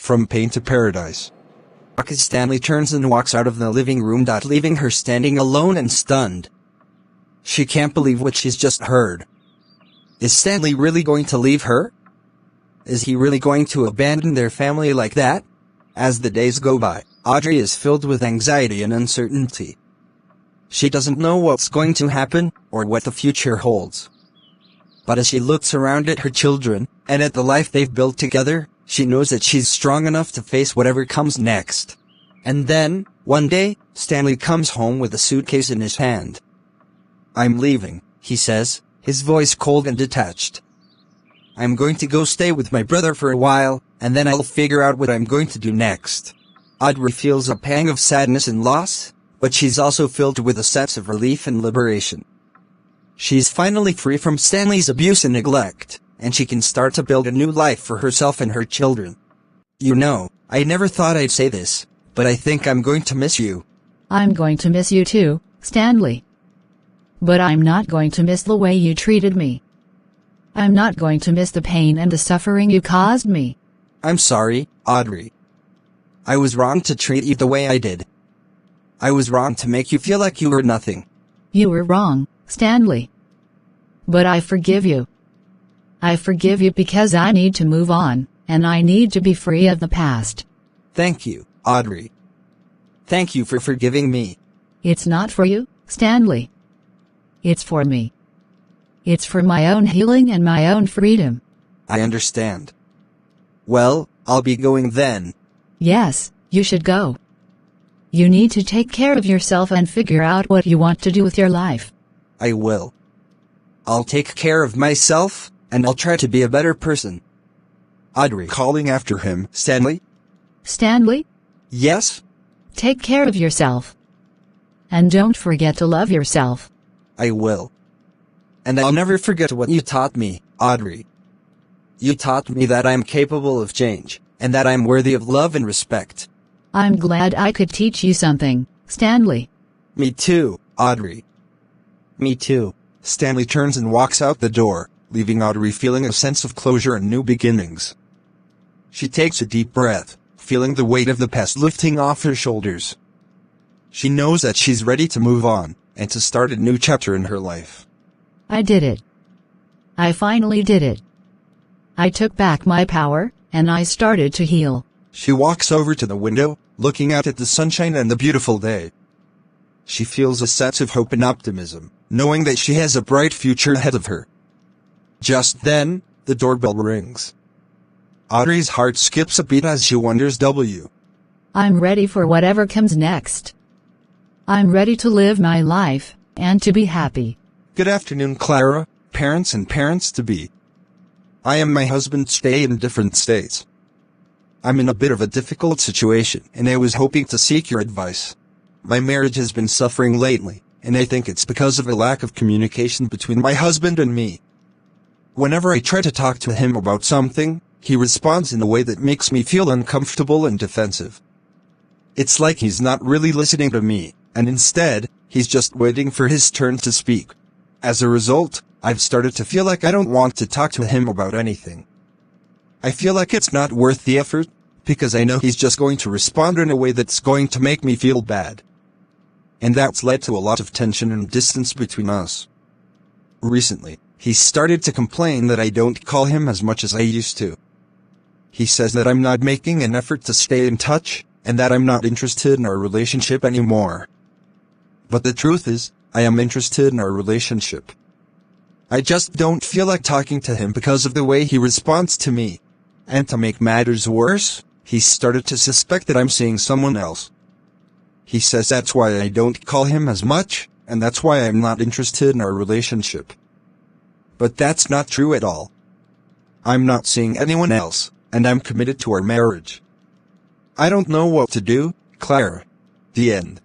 From Pain to Paradise. As Stanley turns and walks out of the living room, leaving her standing alone and stunned. She can't believe what she's just heard. Is Stanley really going to leave her? Is he really going to abandon their family like that? As the days go by, Audrey is filled with anxiety and uncertainty. She doesn't know what's going to happen, or what the future holds. But as she looks around at her children, and at the life they've built together, she knows that she's strong enough to face whatever comes next. And then, one day, Stanley comes home with a suitcase in his hand. "I'm leaving," he says, his voice cold and detached. "I'm going to go stay with my brother for a while, and then I'll figure out what I'm going to do next." Audrey feels a pang of sadness and loss, but she's also filled with a sense of relief and liberation. She's finally free from Stanley's abuse and neglect, and she can start to build a new life for herself and her children. "You know, I never thought I'd say this, but I think I'm going to miss you." "I'm going to miss you too, Stanley. But I'm not going to miss the way you treated me. I'm not going to miss the pain and the suffering you caused me." "I'm sorry, Audrey. I was wrong to treat you the way I did. I was wrong to make you feel like you were nothing." "You were wrong, Stanley. But I forgive you. I forgive you because I need to move on, and I need to be free of the past." "Thank you, Audrey. Thank you for forgiving me." "It's not for you, Stanley. It's for me. It's for my own healing and my own freedom." "I understand. Well, I'll be going then." "Yes, you should go. You need to take care of yourself and figure out what you want to do with your life." "I will. I'll take care of myself, and I'll try to be a better person." Audrey calling after him. "Stanley?" "Stanley? "Yes?" Take care of yourself. And don't forget to love yourself." "I will. And I'll never forget what you taught me, Audrey. You taught me that I'm capable of change, and that I'm worthy of love and respect." "I'm glad I could teach you something, Stanley." "Me too, Audrey." "Me too." Stanley turns and walks out the door, leaving Audrey feeling a sense of closure and new beginnings. She takes a deep breath, feeling the weight of the past lifting off her shoulders. She knows that she's ready to move on, and to start a new chapter in her life. "I did it. I finally did it. I took back my power, and I started to heal." She walks over to the window, looking out at the sunshine and the beautiful day. She feels a sense of hope and optimism, knowing that she has a bright future ahead of her. Just then, the doorbell rings. Audrey's heart skips a beat as she wonders I'm ready for whatever comes next. I'm ready to live my life, and to be happy. Good afternoon, Clara, parents and parents-to-be. I and my husband stay in different states. I'm in a bit of a difficult situation, and I was hoping to seek your advice. My marriage has been suffering lately, and I think it's because of a lack of communication between my husband and me. Whenever I try to talk to him about something, he responds in a way that makes me feel uncomfortable and defensive. It's like he's not really listening to me, and instead, he's just waiting for his turn to speak. As a result, I've started to feel like I don't want to talk to him about anything. I feel like it's not worth the effort, because I know he's just going to respond in a way that's going to make me feel bad. And that's led to a lot of tension and distance between us. Recently, he's started to complain that I don't call him as much as I used to. He says that I'm not making an effort to stay in touch, and that I'm not interested in our relationship anymore. But the truth is, I am interested in our relationship. I just don't feel like talking to him because of the way he responds to me. And to make matters worse, he's started to suspect that I'm seeing someone else. He says that's why I don't call him as much, and that's why I'm not interested in our relationship. But that's not true at all. I'm not seeing anyone else, and I'm committed to our marriage. I don't know what to do, Clara. The end.